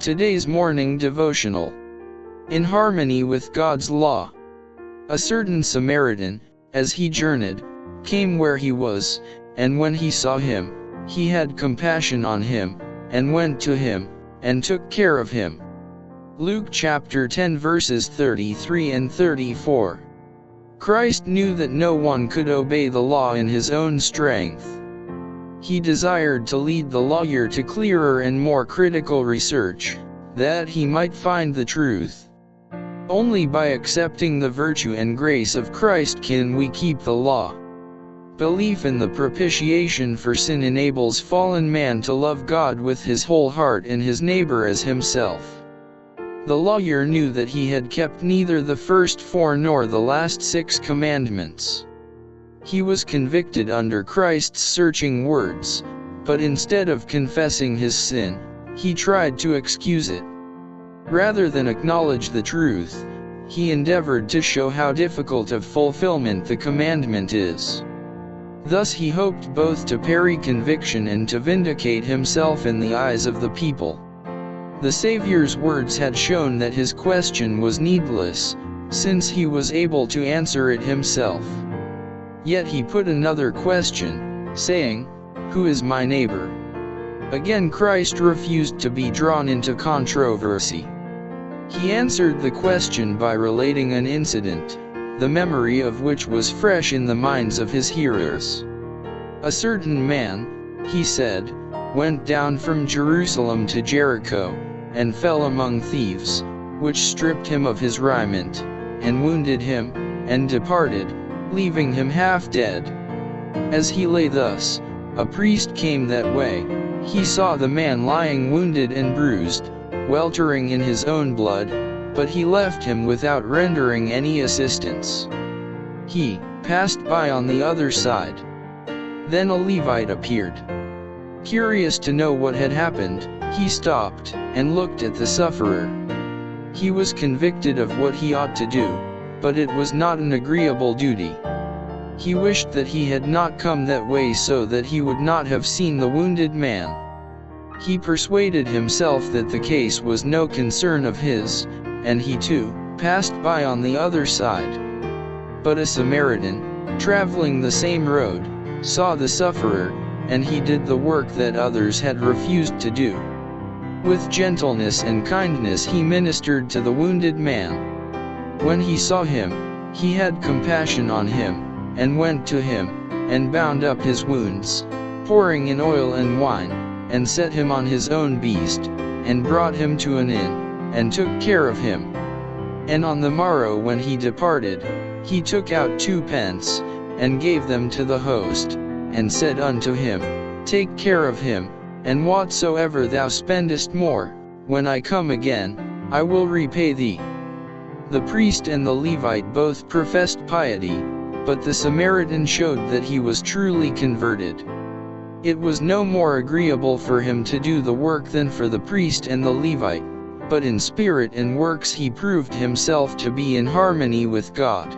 Today's morning devotional. In harmony with God's law. A certain Samaritan, as he journeyed, came where he was, and when he saw him, he had compassion on him, and went to him, and took care of him. Luke chapter 10 verses 33 and 34. Christ knew that no one could obey the law in his own strength. He desired to lead the lawyer to clearer and more critical research, that he might find the truth. Only by accepting the virtue and grace of Christ can we keep the law. Belief in the propitiation for sin enables fallen man to love God with his whole heart and his neighbor as himself. The lawyer knew that he had kept neither the first 4 nor the last 6 commandments. He was convicted under Christ's searching words, but instead of confessing his sin, he tried to excuse it. Rather than acknowledge the truth, he endeavored to show how difficult of fulfillment the commandment is. Thus he hoped both to parry conviction and to vindicate himself in the eyes of the people. The Saviour's words had shown that his question was needless, since he was able to answer it himself. Yet he put another question, saying, "Who is my neighbor?" Again Christ refused to be drawn into controversy. He answered the question by relating an incident, the memory of which was fresh in the minds of his hearers. A certain man, he said, went down from Jerusalem to Jericho, and fell among thieves, which stripped him of his raiment, and wounded him, and departed, leaving him half dead. As he lay thus, a priest came that way. He saw the man lying wounded and bruised, weltering in his own blood, but he left him without rendering any assistance. He passed by on the other side. Then a Levite appeared. Curious to know what had happened, he stopped, and looked at the sufferer. He was convicted of what he ought to do, but it was not an agreeable duty. He wished that he had not come that way so that he would not have seen the wounded man. He persuaded himself that the case was no concern of his, and he too passed by on the other side. But a Samaritan, traveling the same road, saw the sufferer, and he did the work that others had refused to do. With gentleness and kindness he ministered to the wounded man. When he saw him, he had compassion on him, and went to him, and bound up his wounds, pouring in oil and wine, and set him on his own beast, and brought him to an inn, and took care of him. And on the morrow when he departed, he took out 2 pence, and gave them to the host, and said unto him, "Take care of him, and whatsoever thou spendest more, when I come again, I will repay thee." The priest and the Levite both professed piety, but the Samaritan showed that he was truly converted. It was no more agreeable for him to do the work than for the priest and the Levite, but in spirit and works he proved himself to be in harmony with God.